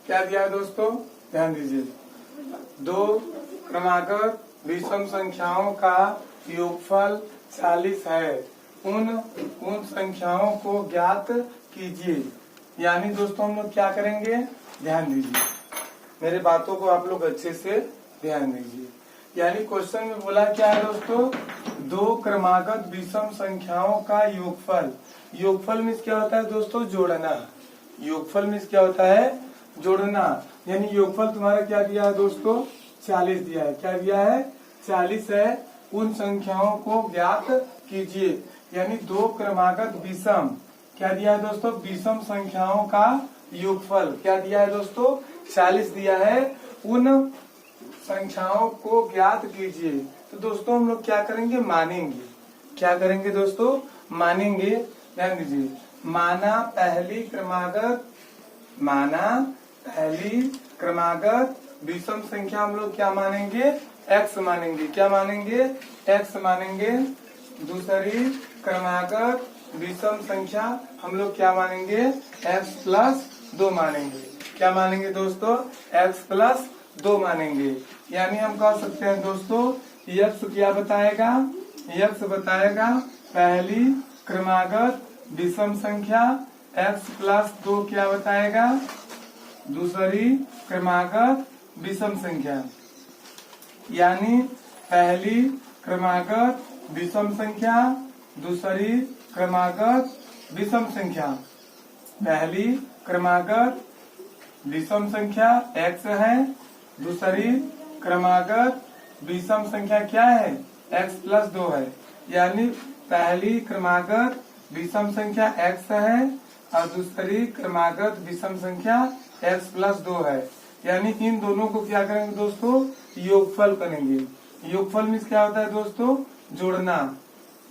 क्या दिया है दोस्तों, ध्यान दीजिए। दो क्रमागत विषम संख्याओं का योगफल 40 है, उन संख्याओं को ज्ञात कीजिए। यानी दोस्तों हम लोग क्या करेंगे, ध्यान दीजिए, मेरे बातों को आप लोग अच्छे से ध्यान दीजिए। यानी क्वेश्चन में बोला क्या है दोस्तों, दो क्रमागत विषम संख्याओं का योगफल। योगफल मीन्स क्या होता है दोस्तों, जोड़ना। योगफल मीन्स क्या होता है, जोड़ना। यानी योगफल तुम्हारा क्या दिया है दोस्तों, 40 दिया है। क्या दिया है, 40 है। उन संख्याओं को ज्ञात कीजिए। यानी दो क्रमागत विषम, क्या दिया है दोस्तों, विषम संख्याओं का योगफल क्या दिया है दोस्तों, 40 दिया है। उन संख्याओं को ज्ञात कीजिए। तो दोस्तों हम लोग क्या करेंगे, मानेंगे। क्या करेंगे दोस्तों, मानेंगे। ध्यान दीजिए, माना पहली क्रमागत विषम संख्या हम लोग क्या मानेंगे, x मानेंगे। क्या मानेंगे, x मानेंगे। दूसरी क्रमागत विषम संख्या हम लोग क्या मानेंगे, x+2 मानेंगे। क्या मानेंगे दोस्तों, x+2 मानेंगे। यानी हम कह सकते हैं दोस्तों, x क्या बताएगा, x बताएगा पहली क्रमागत विषम संख्या, x+2 क्या बताएगा, दूसरी क्रमागत विषम संख्या। यानी पहली क्रमागत विषम संख्या, दूसरी क्रमागत विषम संख्या। पहली क्रमागत विषम संख्या x है, दूसरी क्रमागत विषम संख्या क्या है, x+2 है। यानी पहली क्रमागत विषम संख्या x है और दूसरी क्रमागत विषम संख्या x+2 है। यानी इन दोनों को क्या करेंगे दोस्तों, योगफल करेंगे। योगफल मीन्स क्या होता है दोस्तों, जोड़ना।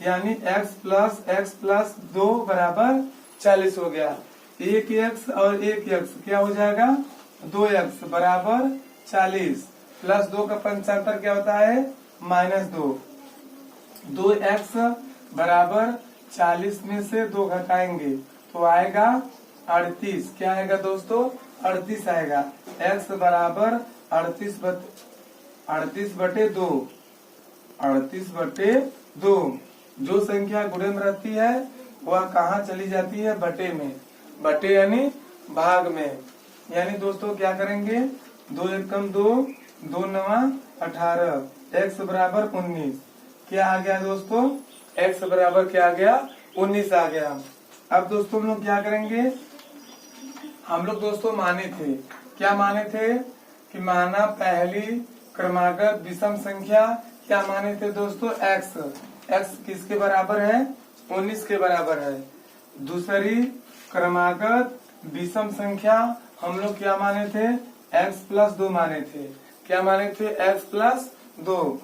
यानी x+2 बराबर 40 हो गया। एक x और एक x क्या हो जाएगा, 2x बराबर 40 प्लस 2 का 75 क्या होता है, -2। 2x बराबर 40 में से 2 घटाएंगे तो आएगा 38। क्या आएगा दोस्तों, 38 आएगा। x बराबर 38 बटे 2। जो संख्या गुणे में रहती है वह कहाँ चली जाती है, बटे में। बटे यानी भाग में। यानी दोस्तों क्या करेंगे, 2 एकम 2, 2 नवा 18, x बराबर 19। क्या आ गया दोस्तों, x बराबर क्या आ गया, 19 आ गया। अब दोस्तों हम लोग क्या करेंगे, हम लोग दोस्तों माने थे, क्या माने थे कि माना पहली क्रमागत विषम संख्या, क्या माने थे दोस्तों, x किसके बराबर है, 19 के बराबर है। दूसरी क्रमागत विषम संख्या हम लोग क्या माने थे, x+2 माने थे। क्या माने थे, x+2।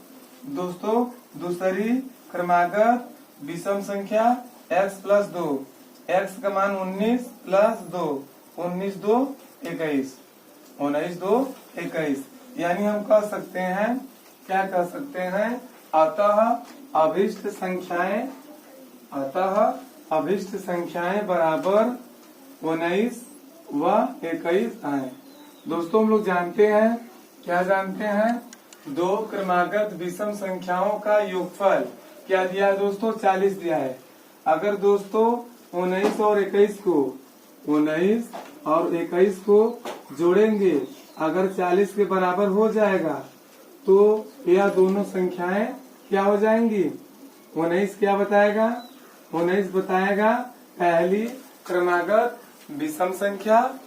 दोस्तों दूसरी क्रमागत विषम संख्या x+2, x का मान 19 प्लस 2, 19 2 21, 19 2 21। यानी हम कह सकते हैं, क्या कह सकते हैं, अतः अभिष्ट संख्याएं बराबर 19 व 21 आए। दोस्तों हम लोग जानते हैं, क्या जानते हैं, दो क्रमागत विषम संख्याओं का योगफल क्या दिया है दोस्तों, 40 दिया है। अगर दोस्तों 19 और 21 को जोड़ेंगे, अगर 40 के बराबर हो जाएगा तो यह दोनों संख्याएं क्या हो जाएंगी, 19 क्या बताएगा, 19 बताएगा पहली क्रमागत विषम संख्या,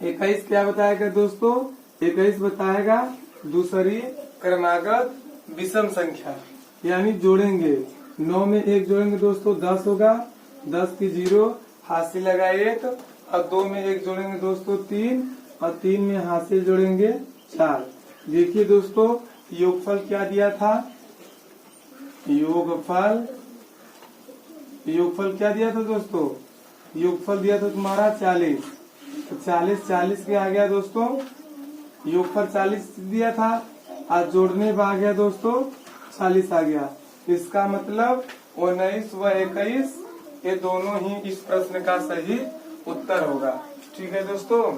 21 क्या बताएगा दोस्तों, 21 बताएगा दूसरी क्रमागत विषम संख्या। यानी जोड़ेंगे, 9 में 1 जोड़ेंगे दोस्तों 10 होगा, 10 की 0 हाथ से लगा 1, और 2 में 1 जोड़ेंगे दोस्तों 3, और 3 में हाथ से जोड़ेंगे 4। देखिए दोस्तों योगफल क्या दिया था, योगफल क्या दिया था दोस्तों, योगफल दिया था तुम्हारा 40। तो 40 के आ गया दोस्तों, योगफल 40 दिया था और जोड़ने में आ गया दोस्तों 40 आ गया। इसका मतलब 19 व 21 ये दोनों ही इस प्रश्न का सही उत्तर होगा। ठीक है दोस्तों।